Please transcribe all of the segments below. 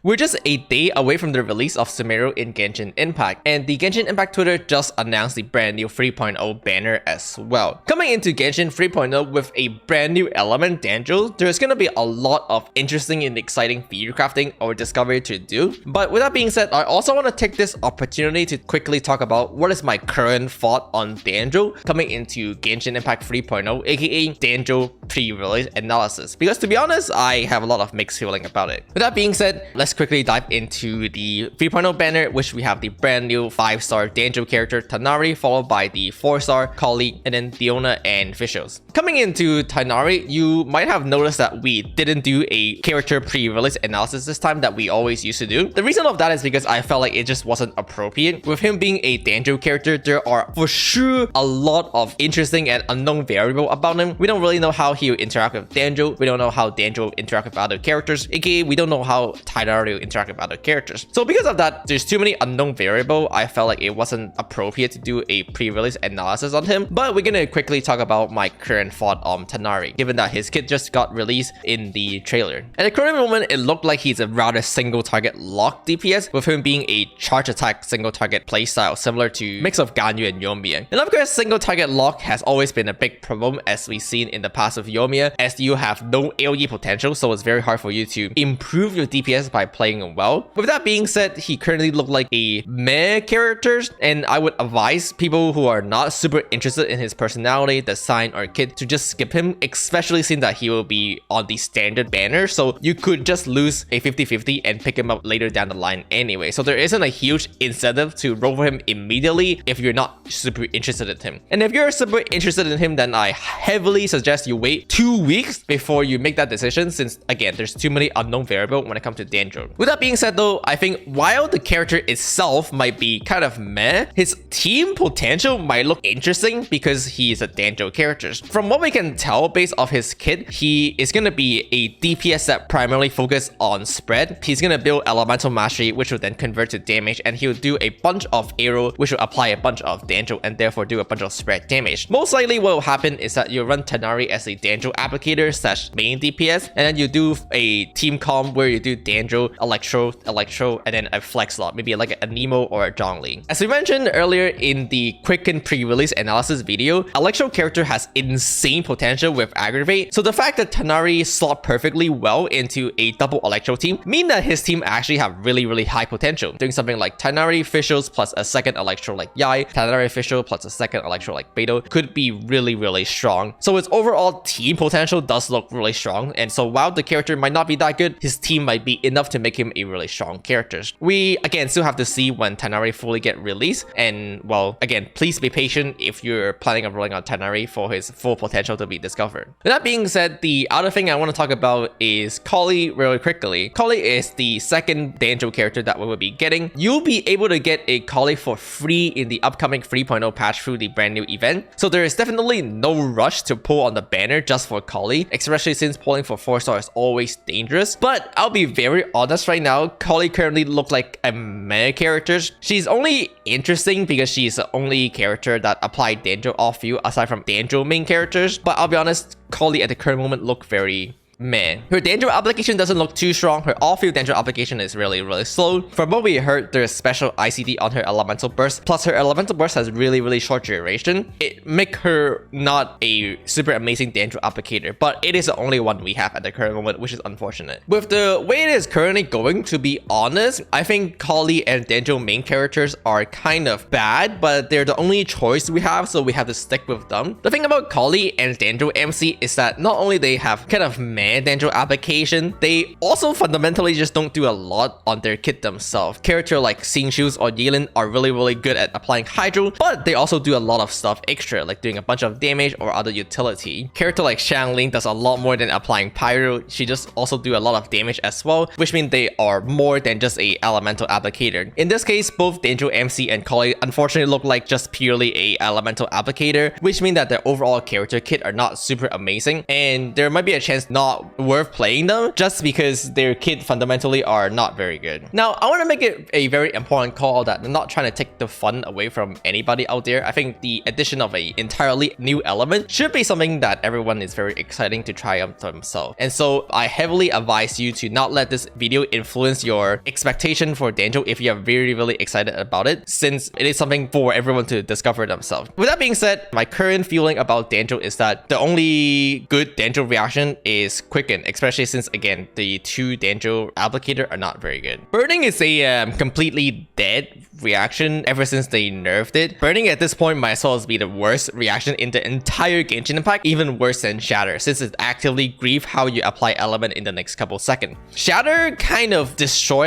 We're just a day away from the release of Sumeru in Genshin Impact, and the Genshin Impact Twitter just announced the brand new 3.0 banner as well. Coming into Genshin 3.0 with a brand new element, Dendro, there's gonna be a lot of interesting and exciting feature crafting or discovery to do. But with that being said, I also want to take this opportunity to quickly talk about what is my current thought on Dendro coming into Genshin Impact 3.0, aka Dendro pre-release analysis. Because to be honest, I have a lot of mixed feeling about it. With that being said, let's quickly dive into the 3.0 banner, which we have the brand new 5-star Dendro character Tighnari, followed by the 4-star Collei, and then Diona and visuals. Coming into Tighnari, you might have noticed that we didn't do a character pre-release analysis this time that we always used to do. The reason of that is because I felt like it just wasn't appropriate. With him being a Dendro character, there are for sure a lot of interesting and unknown variable about him. We don't really know how he will interact with Dendro. We don't know how Dendro will interact with other characters, aka we don't know how Tighnari will interact with other characters. So because of that, there's too many unknown variable. I felt like it wasn't appropriate to do a pre-release analysis on him. But we're gonna quickly talk about my current thought on Tighnari, given that his kit just got released in the trailer. At the current moment, it looked like he's a rather single target lock DPS, with him being a charge attack single target playstyle similar to mix of Ganyu and Yoimiya. And of course, single target lock has always been a big problem as we've seen in the past with Yoimiya, as you have no AoE potential, so it's very hard for you to improve your DPS by playing well. With that being said, he currently looked like a meh character, and I would advise people who are not super interested in his personality, design, or kit to just skip him, especially since that he will be on the standard banner, so you could just lose a 50-50 and pick him up later down the line anyway. So there isn't a huge incentive to roll for him immediately if you're not super interested in him. And if you're super interested in him, then I heavily suggest you wait 2 weeks before you make that decision, since again, there's too many unknown variables when it comes to Dendro. With that being said though, I think while the character itself might be kind of meh, his team potential might look interesting because he is a Dendro character. From what we can tell based off his kit, he is going to be a DPS that primarily focus on spread. He's going to build elemental mastery, which will then convert to damage, and he'll do a bunch of arrow, which will apply a bunch of Dendro and therefore do a bunch of spread damage. Most likely what will happen is that you run Tighnari as a Dendro applicator / main DPS, and then you do a team comp where you do Dendro, Electro, and then a flex slot, maybe like a Nemo or a Zhongli. As we mentioned earlier in the quicken pre-release analysis video, Electro character has insane potential with aggravate, so the fact that Tighnari slot perfectly well into a double Electro team mean that his team actually have really high potential. Doing something like Tighnari officials plus a second Electro like Yai, Tighnari official plus a second Electro like Beidou could be really strong. So his overall team potential does look really strong, and so while the character might not be that good, his team might be enough to make him a really strong character. We again still have to see when Tighnari fully get released, and well, again, please be patient if you're planning on rolling out Tighnari for his full potential to be discovered. With that being said, the other thing I want to talk about is Collei really quickly. Collei is the second Dendro character that we will be getting. You'll be able to get a Collei for free in the upcoming 3.0 patch through the brand new event, so there is definitely no rush to pull on the banner just for Collei, especially since pulling for 4-star is always dangerous. But I'll be very honest right now, Collei currently looks like a meh character. She's only interesting because she's the only character that applied Dendro off you aside from Dendro main characters, but I'll be honest, Collei at the current moment look very meh. Her Dendro application doesn't look too strong. Her off-field Dendro application is really slow. From what we heard, there's special ICD on her elemental burst, plus her elemental burst has really short duration. It make her not a super amazing Dendro applicator, but it is the only one we have at the current moment, which is unfortunate. With the way it is currently going, to be honest, I think Collei and Dendro main characters are kind of bad, but they're the only choice we have, so we have to stick with them. The thing about Collei and Dendro MC is that not only they have kind of meh Dendro application, they also fundamentally just don't do a lot on their kit themselves. Character like Xingqiu's or Yilin are really good at applying Hydro, but they also do a lot of stuff extra, like doing a bunch of damage or other utility. Character like Xiangling does a lot more than applying Pyro. She just also do a lot of damage as well, which means they are more than just a elemental applicator. In this case, both Dendro MC and Collei unfortunately look like just purely a elemental applicator, which means that their overall character kit are not super amazing, and there might be a chance not not worth playing them just because their kit fundamentally are not very good. Now, I want to make it a very important call that I'm not trying to take the fun away from anybody out there. I think the addition of an entirely new element should be something that everyone is very exciting to try out themselves. And so I heavily advise you to not let this video influence your expectation for Dendro if you are really excited about it, since it is something for everyone to discover themselves. With that being said, my current feeling about Dendro is that the only good Dendro reaction is Quicken, especially since, again, the two Dendro applicator are not very good. Burning is a completely dead reaction ever since they nerfed it. Burning at this point might as well be the worst reaction in the entire Genshin Impact, even worse than Shatter, since it actively grief how you apply element in the next couple seconds. Shatter kind of destroy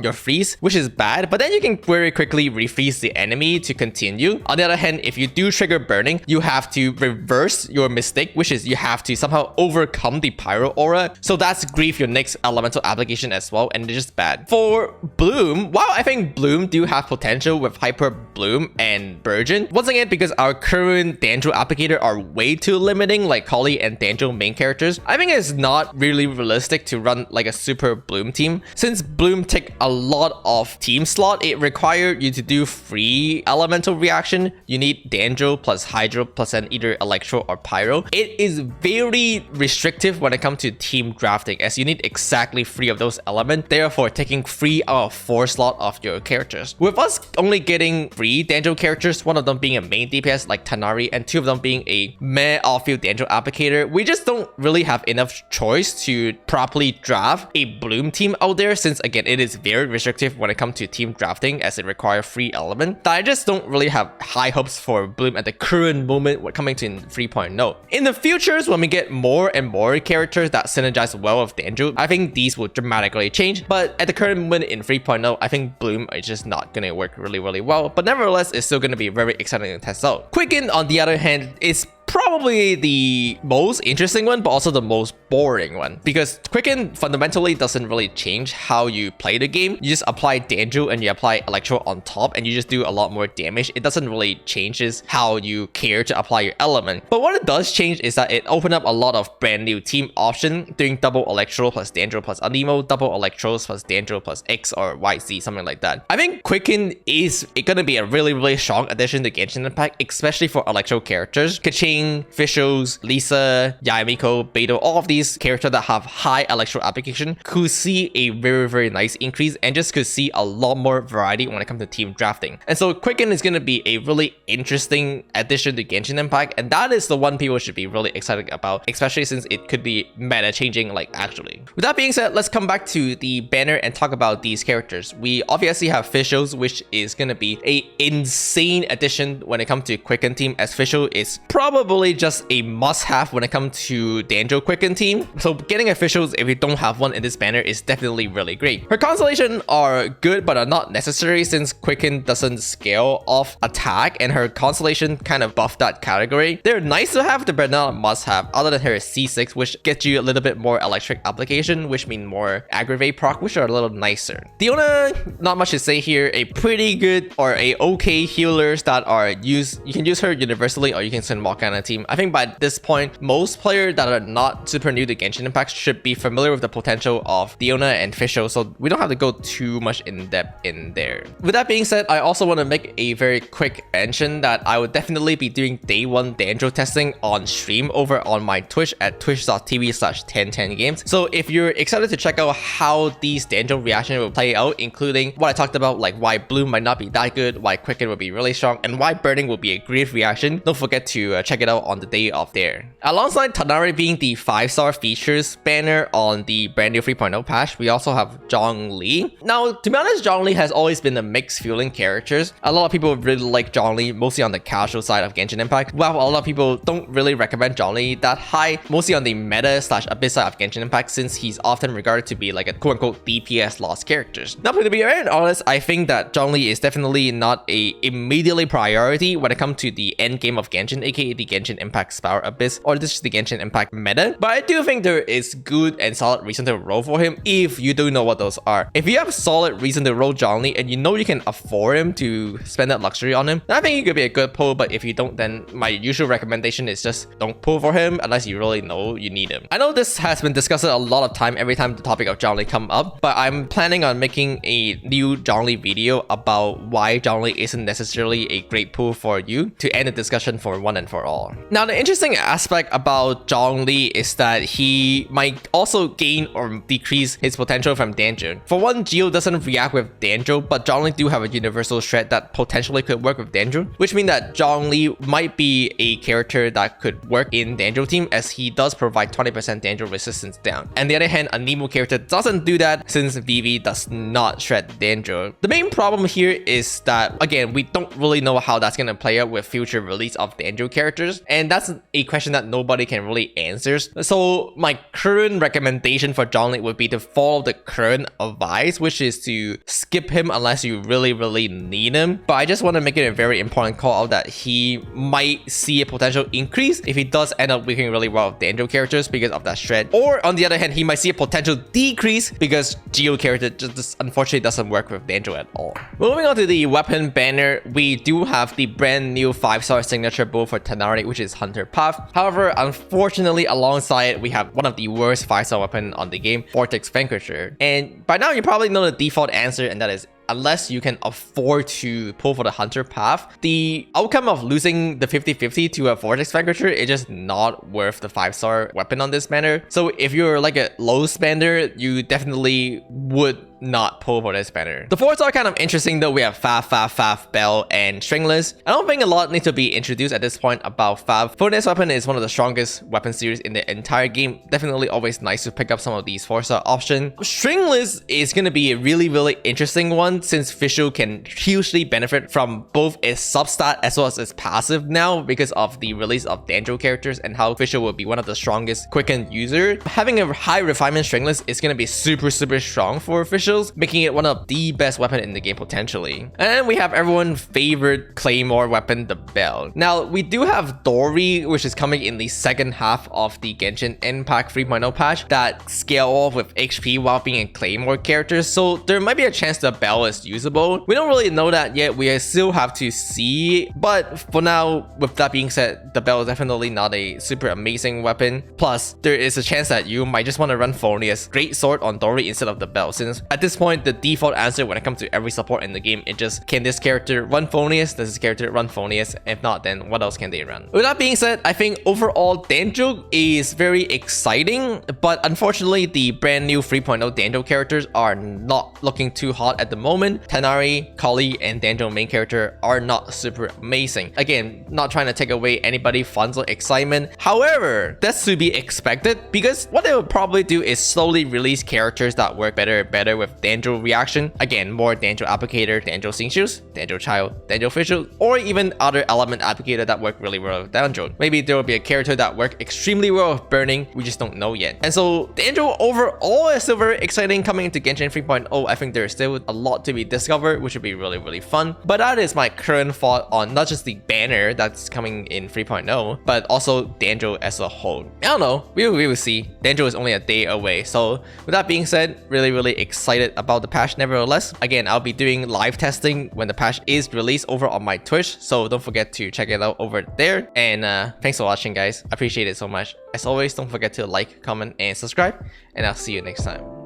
your freeze, which is bad, but then you can very quickly refreeze the enemy to continue. On the other hand, if you do trigger burning, you have to reverse your mistake, which is you have to somehow overcome the pyro aura. So that's grief your next elemental application as well, and it's just bad. For Bloom, while I think Bloom do have potential with Hyper Bloom and Burgeon, once again, because our current Dendro applicator are way too limiting, like Collei and Dendro main characters, I think it's not really realistic to run like a super Bloom team. Since Bloom take a lot of team slot, it requires you to do free elemental reaction. You need Dendro plus Hydro plus an either Electro or Pyro. It is very restrictive when it comes to team drafting, as you need exactly 3 of those elements, therefore taking 3 out of 4 slot of your characters. With us only getting 3 Dendro characters, one of them being a main DPS like Tighnari and 2 of them being a meh off-field Dendro applicator, we just don't really have enough choice to properly draft a Bloom team out there, since again it is very restrictive when it comes to team drafting as it requires free element. That I just don't really have high hopes for Bloom at the current moment when coming to 3.0. In the futures, when we get more and more characters that synergize well with Dendro, I think these will dramatically change, but at the current moment in 3.0, I think Bloom is just not gonna work really well, but nevertheless it's still gonna be very exciting to test out. Quicken, on the other hand, is probably the most interesting one, but also the most boring one, because Quicken fundamentally doesn't really change how you play the game. You just apply Dendro and you apply Electro on top and you just do a lot more damage. It doesn't really changes how you care to apply your element. But what it does change is that it opened up a lot of brand new team option, doing double Electro plus Dendro plus Anemo, double Electros plus Dendro plus X or YZ, something like that. I think Quicken is gonna be a really strong addition to Genshin Impact, especially for Electro characters. Kaching, Fischls, Lisa, Yamiko, Beidou, all of these characters that have high Electro application could see a very nice increase and just could see a lot more variety when it comes to team drafting. And so Quicken is going to be a really interesting addition to Genshin Impact, and that is the one people should be really excited about, especially since it could be meta changing, like actually. With that being said, let's come back to the banner and talk about these characters. We obviously have Fischls, which is going to be a insane addition when it comes to Quicken team, as Fischl is probably just a must-have when it comes to Dendro Quicken team. So getting officials if you don't have one in this banner is definitely really great. Her constellation are good but are not necessary, since Quicken doesn't scale off attack and her constellation kind of buff that category. They're nice to have, but not a must-have, other than her C6, which gets you a little bit more electric application, which mean more aggravate proc, which are a little nicer. Diona, not much to say here. A pretty good or a okay healers that are used. You can use her universally or you can send Morgana team. I think by this point, most players that are not super new to Genshin Impact should be familiar with the potential of Diona and Fischl, so we don't have to go too much in depth in there. With that being said, I also want to make a very quick mention that I would definitely be doing day 1 Dendro testing on stream over on my Twitch at twitch.tv/1010games. So if you're excited to check out how these Dendro reactions will play out, including what I talked about, like why Bloom might not be that good, why Quicken will be really strong, and why Burning will be a great reaction, don't forget to check it out on the day of there. Alongside Tighnari being the 5-star features banner on the brand new 3.0 patch, we also have Zhongli. Now, to be honest, Zhongli has always been a mixed feeling characters. A lot of people really like Zhongli, mostly on the casual side of Genshin Impact, while a lot of people don't really recommend Zhongli that high, mostly on the meta/abyss side of Genshin Impact, since he's often regarded to be like a quote-unquote DPS lost characters. Now, to be very honest, I think that Zhongli is definitely not a immediately priority when it comes to the end game of Genshin, aka the Genshin Impact's power abyss or this is the Genshin Impact meta, but I do think there is good and solid reason to roll for him if you do know what those are. If you have solid reason to roll Zhongli and you know you can afford him to spend that luxury on him, then I think he could be a good pull, but if you don't, then my usual recommendation is just don't pull for him unless you really know you need him. I know this has been discussed a lot of time every time the topic of Zhongli come up, but I'm planning on making a new Zhongli video about why Zhongli isn't necessarily a great pull for you to end the discussion for one and for all. Now, the interesting aspect about Zhongli is that he might also gain or decrease his potential from Dendro. For one, Geo doesn't react with Dendro, but Zhongli do have a universal shred that potentially could work with Dendro, which means that Zhongli might be a character that could work in Dendro team as he does provide 20% Dendro resistance down. On the other hand, a Nemo character doesn't do that since Vivi does not shred Dendro. The main problem here is that, again, we don't really know how that's gonna play out with future release of Dendro characters, and that's a question that nobody can really answer. So my current recommendation for Zhongli would be to follow the current advice, which is to skip him unless you really need him. But I just want to make it a very important call out that he might see a potential increase if he does end up working really well with Dendro characters because of that shred, or on the other hand, he might see a potential decrease because Geo character just unfortunately doesn't work with Dendro at all. Moving on to the weapon banner, we do have the brand new 5-star signature build for Tighnari, which is Hunter Path. However, unfortunately, alongside it, we have one of the worst 5-star weapon on the game, Vortex Vanquisher. And by now, you probably know the default answer, and that is unless you can afford to pull for the Hunter Path, the outcome of losing the 50-50 to a Vortex Vanquisher is just not worth the 5-star weapon on this banner. So if you're like a low spender, you definitely would not pull for this banner. The 4s are kind of interesting though. We have Fav, Bell, and Stringless. I don't think a lot needs to be introduced at this point about Fav. For this weapon is one of the strongest weapon series in the entire game. Definitely always nice to pick up some of these 4-star options. Stringless is going to be a really interesting one since Fischl can hugely benefit from both its substat as well as its passive now because of the release of Dendro characters and how Fischl will be one of the strongest quicken user. Having a high refinement Stringless is going to be super strong for Fischl, making it one of the best weapon in the game potentially. And then we have everyone's favorite claymore weapon, the Bell. Now, we do have Dory, which is coming in the second half of the Genshin Impact 3.0 patch that scale off with HP while being a claymore character, so there might be a chance the Bell is usable. We don't really know that yet, we still have to see, but for now, with that being said, the Bell is definitely not a super amazing weapon. Plus, there is a chance that you might just want to run Phonius Great Sword on Dory instead of the Bell, since at this point, the default answer when it comes to every support in the game, it just, can this character run Phonius? Does this character run Phonius? If not, then what else can they run? With that being said, I think overall, Dendro is very exciting, but unfortunately, the brand new 3.0 Dendro characters are not looking too hot at the moment. Tighnari, Collei, and Dendro main character are not super amazing. Again, not trying to take away anybody's fun or excitement. However, that's to be expected because what they will probably do is slowly release characters that work better with Dendro reaction. Again, more Dendro applicator, Dendro Xingqius, Dendro Child, Dendro Fischl, or even other element applicator that work really well with Dendro. Maybe there will be a character that work extremely well with burning, we just don't know yet. And so Dendro overall is still very exciting coming into Genshin 3.0. I think there's still a lot to be discovered, which would be really fun. But that is my current thought on not just the banner that's coming in 3.0, but also Dendro as a whole. I don't know, we will see. Dendro is only a day away. So with that being said, really excited about the patch nevertheless. Again, I'll be doing live testing when the patch is released over on my Twitch, so don't forget to check it out over there. And thanks for watching, guys. I appreciate it so much. As always, don't forget to like, comment, and subscribe, and I'll see you next time.